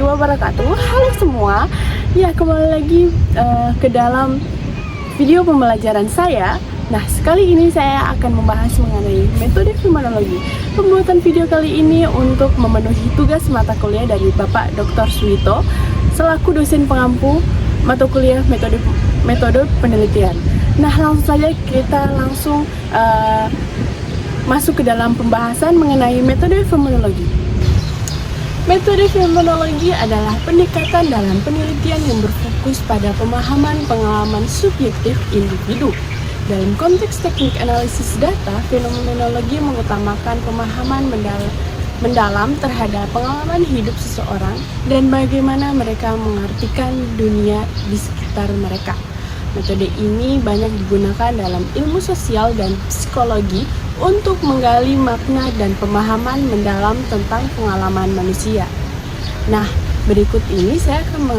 wabarakatuh. Halo semua. Ya, kembali lagi ke dalam video pembelajaran saya. Nah, sekali ini saya akan membahas mengenai metode fenomenologi. Pembuatan video kali ini untuk memenuhi tugas mata kuliah dari Bapak Dr. Suwito selaku dosen pengampu mata kuliah metode penelitian. Nah, langsung saja kita masuk ke dalam pembahasan mengenai metode fenomenologi. Metode fenomenologi adalah pendekatan dalam penelitian yang berfokus pada pemahaman pengalaman subjektif individu. Dalam konteks teknik analisis data, fenomenologi mengutamakan pemahaman mendalam terhadap pengalaman hidup seseorang dan bagaimana mereka mengartikan dunia di sekitar mereka. Metode ini banyak digunakan dalam ilmu sosial dan psikologi untuk menggali makna dan pemahaman mendalam tentang pengalaman manusia. Nah, berikut ini saya akan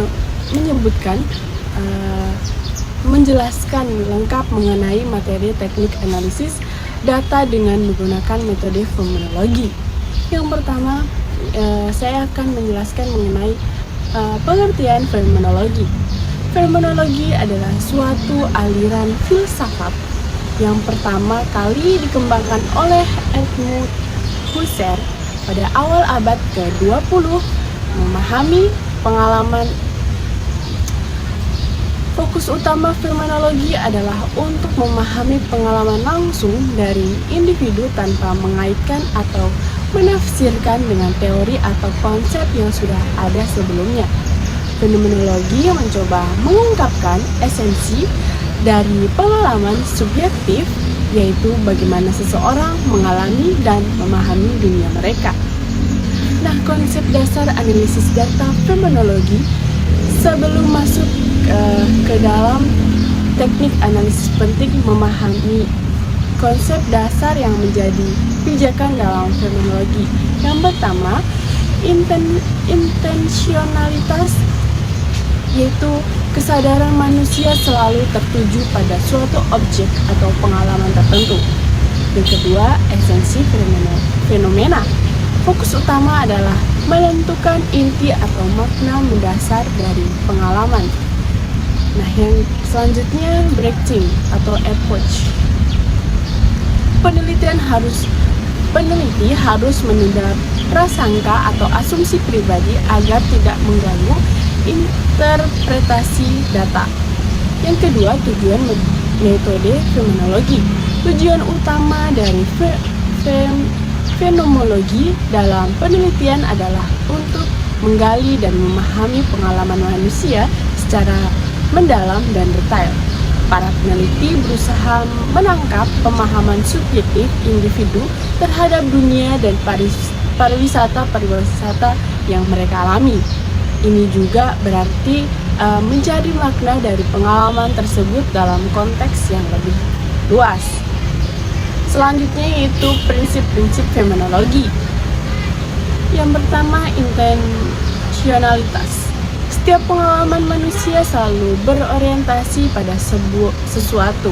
menjelaskan lengkap mengenai materi teknik analisis data dengan menggunakan metode fenomenologi. Yang pertama, saya akan menjelaskan mengenai pengertian fenomenologi. Fenomenologi adalah suatu aliran filsafat yang pertama kali dikembangkan oleh Edmund Husserl pada awal abad ke-20, memahami pengalaman. Fokus utama fenomenologi adalah untuk memahami pengalaman langsung dari individu tanpa mengaitkan atau menafsirkan dengan teori atau konsep yang sudah ada sebelumnya. Fenomenologi mencoba mengungkapkan esensi dari pengalaman subjektif, yaitu bagaimana seseorang mengalami dan memahami dunia mereka. Nah, konsep dasar analisis data fenomenologi sebelum masuk ke dalam teknik analisis penting memahami konsep dasar yang menjadi pijakan dalam fenomenologi. Yang pertama, intensionalitas, yaitu kesadaran manusia selalu tertuju pada suatu objek atau pengalaman tertentu. Yang kedua, esensi fenomena. Fokus utama adalah menentukan inti atau makna mendasar dari pengalaman. Nah, yang selanjutnya, breaching atau approach. Peneliti harus menunda prasangka atau asumsi pribadi agar tidak mengganggu interpretasi data. Yang kedua, tujuan metode fenomenologi. Tujuan utama dari fenomenologi dalam penelitian adalah untuk menggali dan memahami pengalaman manusia secara mendalam dan detail. Para peneliti berusaha menangkap pemahaman subjektif individu terhadap dunia dan pariwisata yang mereka alami. Ini juga berarti mencari makna dari pengalaman tersebut dalam konteks yang lebih luas. Selanjutnya yaitu prinsip-prinsip fenomenologi. Yang pertama, intensionalitas. Setiap pengalaman manusia selalu berorientasi pada sesuatu.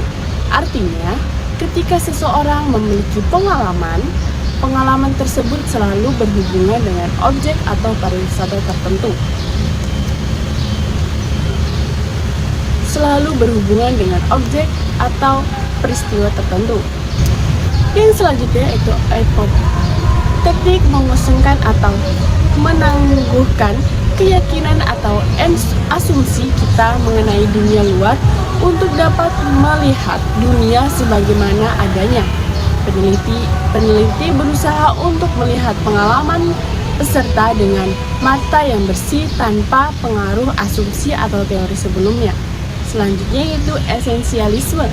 Artinya, ketika seseorang memiliki pengalaman tersebut selalu berhubungan dengan objek atau pariwisata tertentu. Selalu berhubungan dengan objek atau peristiwa tertentu. Yang selanjutnya itu teknik mengosongkan atau menangguhkan keyakinan atau asumsi kita mengenai dunia luar untuk dapat melihat dunia sebagaimana adanya. Peneliti berusaha untuk melihat pengalaman peserta dengan mata yang bersih tanpa pengaruh asumsi atau teori sebelumnya. Selanjutnya yaitu esensialisme.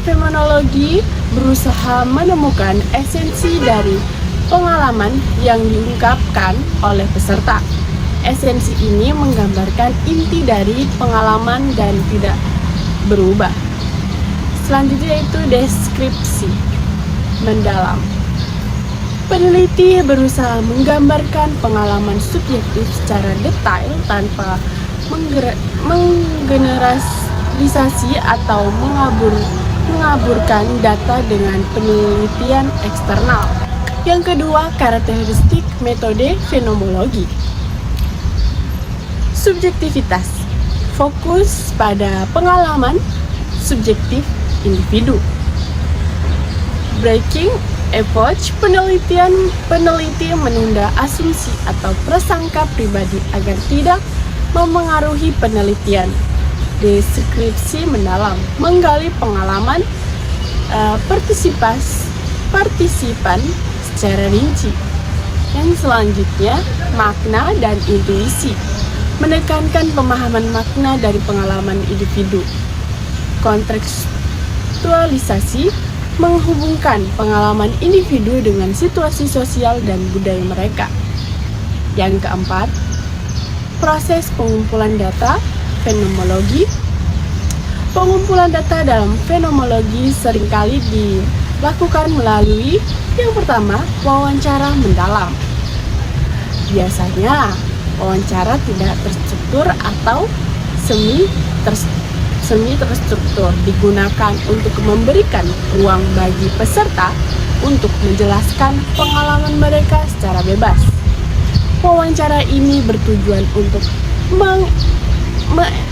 Fenomenologi berusaha menemukan esensi dari pengalaman yang diungkapkan oleh peserta. Esensi ini menggambarkan inti dari pengalaman dan tidak berubah. Selanjutnya yaitu deskripsi mendalam. Peneliti berusaha menggambarkan pengalaman subjektif secara detail tanpa menggeneralisasi atau mengaburkan data dengan penelitian eksternal. Yang kedua, karakteristik metode fenomenologi. Subjektivitas fokus pada pengalaman subjektif individu. Breaking approach peneliti menunda asumsi atau prasangka pribadi agar tidak memengaruhi penelitian. Deskripsi mendalam menggali pengalaman partisipan secara rinci. Yang selanjutnya, makna dan intuisi menekankan pemahaman makna dari pengalaman individu. Kontekstualisasi menghubungkan pengalaman individu dengan situasi sosial dan budaya mereka. Yang keempat, proses pengumpulan data fenomenologi. Pengumpulan data dalam fenomenologi seringkali dilakukan melalui yang pertama, wawancara mendalam. Biasanya, wawancara tidak terstruktur atau semi terstruktur digunakan untuk memberikan ruang bagi peserta untuk menjelaskan pengalaman mereka secara bebas. Wawancara ini bertujuan untuk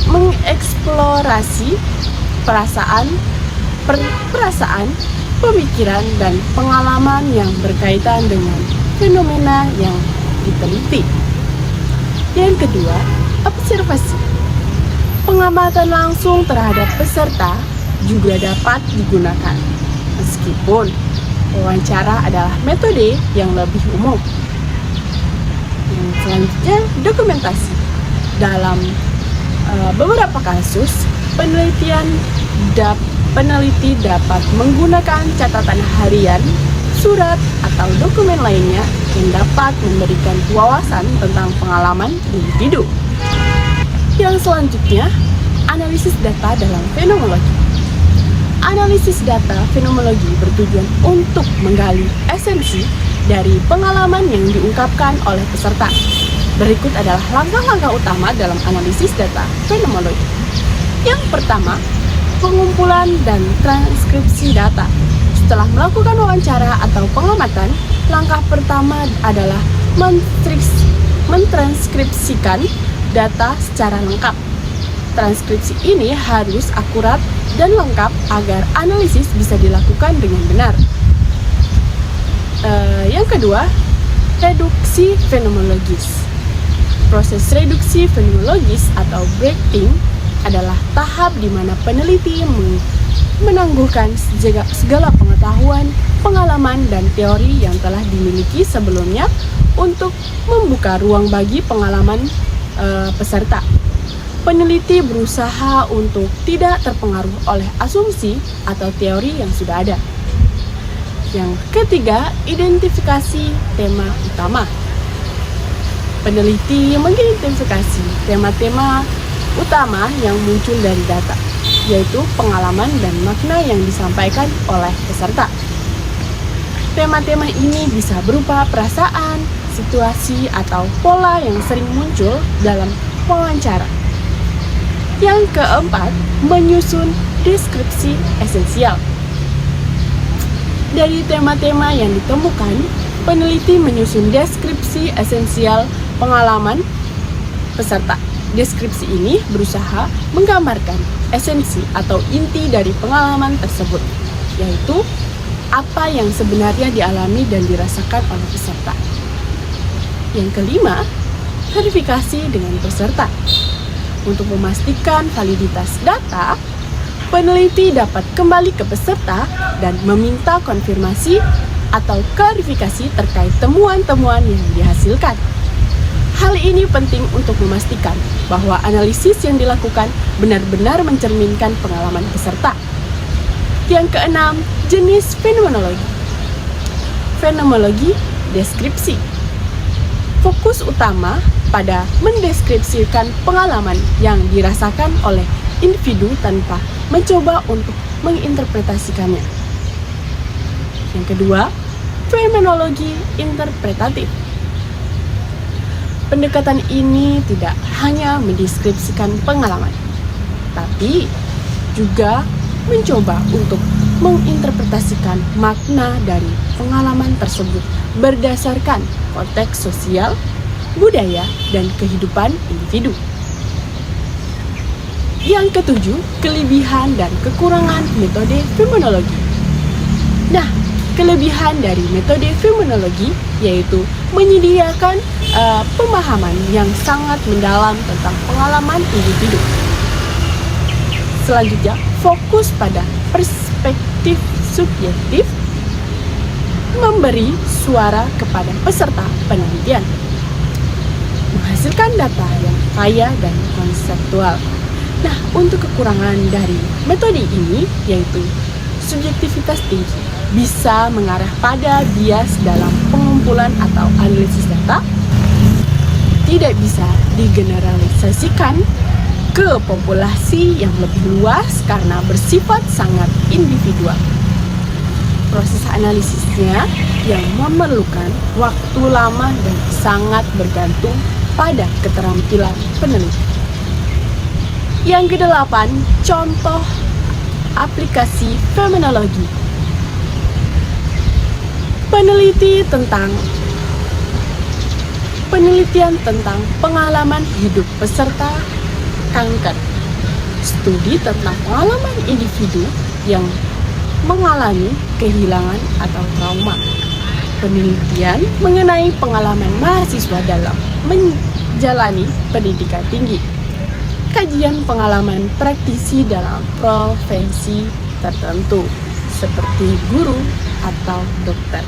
mengeksplorasi perasaan, pemikiran, dan pengalaman yang berkaitan dengan fenomena yang diteliti. Yang kedua, observasi. Pengamatan langsung terhadap peserta juga dapat digunakan, meskipun wawancara adalah metode yang lebih umum. Yang selanjutnya, dokumentasi. Dalam beberapa kasus, peneliti dapat menggunakan catatan harian, surat, atau dokumen lainnya yang dapat memberikan wawasan tentang pengalaman individu. Yang selanjutnya, analisis data dalam fenomenologi. Analisis data fenomenologi bertujuan untuk menggali esensi dari pengalaman yang diungkapkan oleh peserta. Berikut adalah langkah-langkah utama dalam analisis data fenomenologi. Yang pertama, pengumpulan dan transkripsi data. Setelah melakukan wawancara atau pengamatan, langkah pertama adalah mentranskripsikan data secara lengkap. Transkripsi ini harus akurat dan lengkap agar analisis bisa dilakukan dengan benar. Yang kedua, reduksi fenomenologis. Proses reduksi fenomenologis atau breaking adalah tahap di mana peneliti menangguhkan segala pengetahuan, pengalaman, dan teori yang telah dimiliki sebelumnya untuk membuka ruang bagi pengalaman peserta. Peneliti berusaha untuk tidak terpengaruh oleh asumsi atau teori yang sudah ada. Yang ketiga, identifikasi tema utama. Peneliti mengidentifikasi tema-tema utama yang muncul dari data, yaitu pengalaman dan makna yang disampaikan oleh peserta. Tema-tema ini bisa berupa perasaan, situasi, atau pola yang sering muncul dalam wawancara. Yang keempat, menyusun deskripsi esensial. Dari tema-tema yang ditemukan, peneliti menyusun deskripsi esensial pengalaman peserta. Deskripsi ini berusaha menggambarkan esensi atau inti dari pengalaman tersebut, yaitu apa yang sebenarnya dialami dan dirasakan oleh peserta. Yang kelima, verifikasi dengan peserta. Untuk memastikan validitas data, peneliti dapat kembali ke peserta dan meminta konfirmasi atau klarifikasi terkait temuan-temuan yang dihasilkan. Hal ini penting untuk memastikan bahwa analisis yang dilakukan benar-benar mencerminkan pengalaman peserta. Yang keenam, jenis fenomenologi. Fenomenologi deskripsi. Fokus utama pada mendeskripsikan pengalaman yang dirasakan oleh individu tanpa mencoba untuk menginterpretasikannya. Yang kedua, fenomenologi interpretatif. Pendekatan ini tidak hanya mendeskripsikan pengalaman, tapi juga mencoba untuk menginterpretasikan makna dari pengalaman tersebut berdasarkan konteks sosial, budaya, dan kehidupan individu. Yang ketujuh, kelebihan dan kekurangan metode fenomenologi. Nah, kelebihan dari metode fenomenologi yaitu menyediakan pemahaman yang sangat mendalam tentang pengalaman individu. Selanjutnya, fokus pada perspektif subjektif, memberi suara kepada peserta penelitian, menghasilkan data yang kaya dan konseptual. Nah, untuk kekurangan dari metode ini yaitu subjektivitas tinggi, bisa mengarah pada bias dalam pengumpulan atau analisis data, tidak bisa digeneralisasikan ke populasi yang lebih luas karena bersifat sangat individual. Proses analisisnya yang memerlukan waktu lama dan sangat bergantung pada keterampilan peneliti. Yang kedelapan, contoh aplikasi fenomenologi. Penelitian tentang pengalaman hidup peserta kanker. Studi tentang pengalaman individu yang mengalami kehilangan atau trauma. Penelitian mengenai pengalaman mahasiswa dalam menjalani pendidikan tinggi. Kajian pengalaman praktisi dalam profesi tertentu seperti guru atau dokter.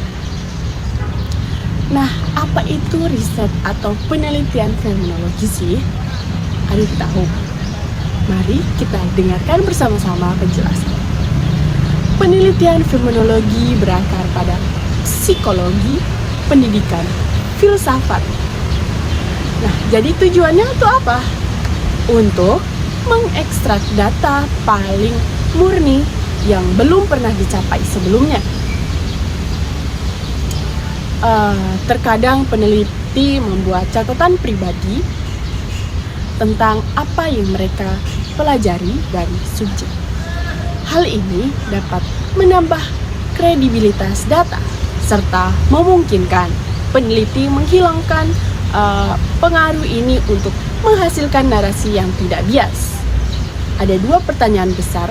Nah, apa itu riset atau penelitian fenomenologi sih? Ayo tahu. Mari kita dengarkan bersama-sama penjelasan. Penelitian fenomenologi berakar pada psikologi, pendidikan, filsafat. Nah, jadi tujuannya itu apa? Untuk mengekstrak data paling murni yang belum pernah dicapai sebelumnya. Terkadang peneliti membuat catatan pribadi tentang apa yang mereka pelajari dari subjek. Hal ini dapat menambah kredibilitas data serta memungkinkan peneliti menghilangkan pengaruh ini untuk menghasilkan narasi yang tidak bias. Ada dua pertanyaan besar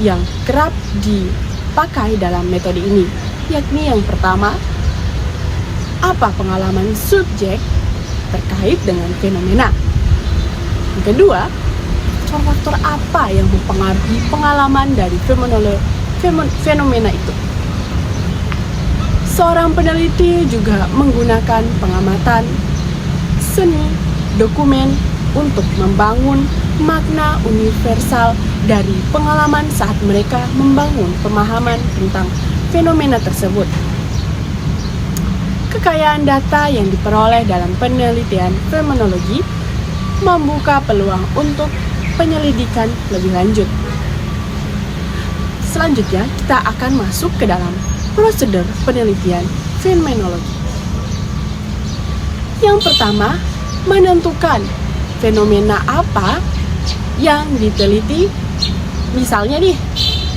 yang kerap dipakai dalam metode ini, yakni yang pertama, apa pengalaman subjek terkait dengan fenomena? Yang kedua, faktor apa yang mempengaruhi pengalaman dari fenomena itu? Seorang peneliti juga menggunakan pengamatan seni dokumen untuk membangun makna universal dari pengalaman saat mereka membangun pemahaman tentang fenomena tersebut. Kekayaan data yang diperoleh dalam penelitian fenomenologi membuka peluang untuk penyelidikan lebih lanjut. Selanjutnya, kita akan masuk ke dalam prosedur penelitian fenomenologi. Yang pertama, menentukan fenomena apa yang diteliti. Misalnya nih,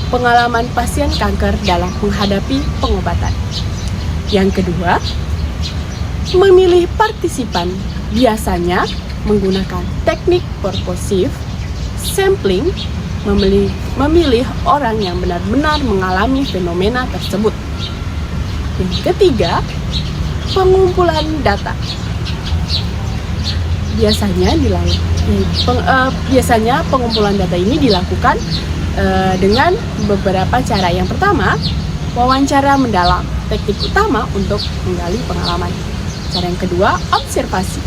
pengalaman pasien kanker dalam menghadapi pengobatan. Yang kedua, memilih partisipan, biasanya menggunakan teknik purposive sampling, memilih orang yang benar-benar mengalami fenomena tersebut. Yang ketiga, pengumpulan data. Biasanya pengumpulan data ini dilakukan dengan beberapa cara. Yang pertama, wawancara mendalam, teknik utama untuk menggali pengalaman. Cara yang kedua, observasi,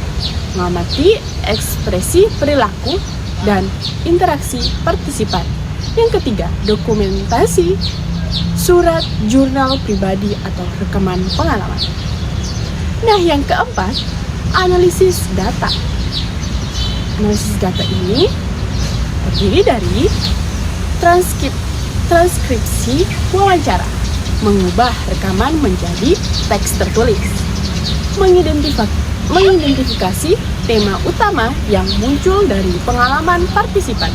mengamati ekspresi perilaku dan interaksi partisipan. Yang ketiga, dokumentasi, surat, jurnal pribadi atau rekaman pengalaman. Nah, yang keempat, analisis data. Analisis data ini terdiri dari transkripsi wawancara, mengubah rekaman menjadi teks tertulis, mengidentifikasi tema utama yang muncul dari pengalaman partisipan,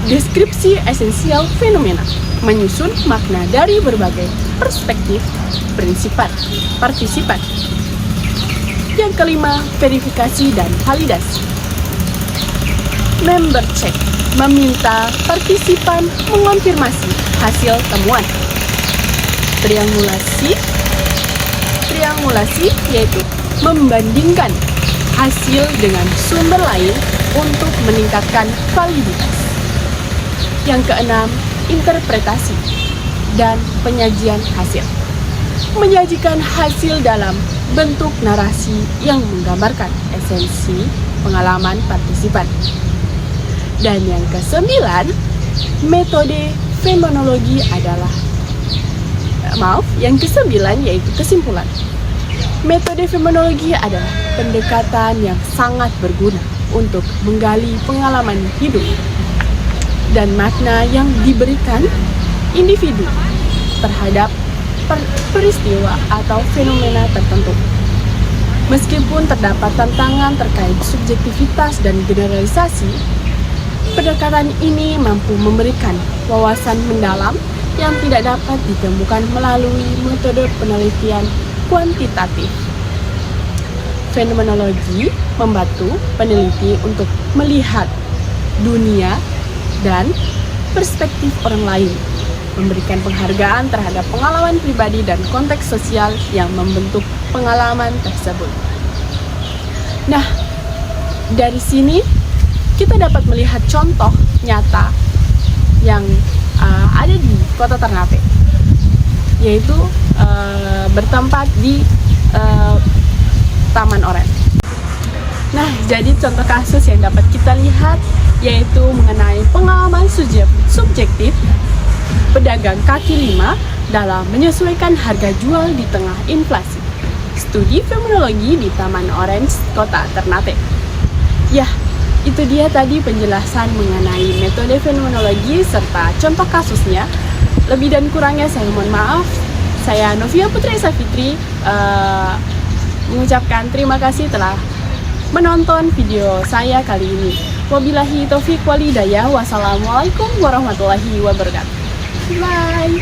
deskripsi esensial fenomena, menyusun makna dari berbagai perspektif partisipan. Yang kelima, verifikasi dan validasi. Member check, meminta partisipan mengonfirmasi hasil temuan. Triangulasi yaitu membandingkan hasil dengan sumber lain untuk meningkatkan validitas. Yang keenam, interpretasi dan penyajian hasil. Menyajikan hasil dalam bentuk narasi yang menggambarkan esensi pengalaman partisipan. Dan yang kesembilan, metode fenomenologi adalah yang kesembilan yaitu kesimpulan. Metode fenomenologi adalah pendekatan yang sangat berguna untuk menggali pengalaman hidup dan makna yang diberikan individu terhadap peristiwa atau fenomena tertentu. Meskipun terdapat tantangan terkait subjektivitas dan generalisasi, pendekatan ini mampu memberikan wawasan mendalam yang tidak dapat ditemukan melalui metode penelitian kuantitatif. Fenomenologi membantu peneliti untuk melihat dunia dan perspektif orang lain, memberikan penghargaan terhadap pengalaman pribadi dan konteks sosial yang membentuk pengalaman tersebut. Nah, dari sini kita dapat melihat contoh nyata yang ada di Kota Ternate, yaitu bertempat di Taman Oren. Nah, jadi contoh kasus yang dapat kita lihat yaitu mengenai pengalaman subjektif pedagang kaki lima dalam menyesuaikan harga jual di tengah inflasi. Studi fenomenologi di Taman Orange, Kota Ternate. Ya, itu dia tadi penjelasan mengenai metode fenomenologi serta contoh kasusnya. Lebih dan kurangnya saya mohon maaf. Saya Novia Putri Safitri mengucapkan terima kasih telah menonton video saya kali ini. Wabillahi taufiq wal hidayah. Wassalamualaikum warahmatullahi wabarakatuh. Bye.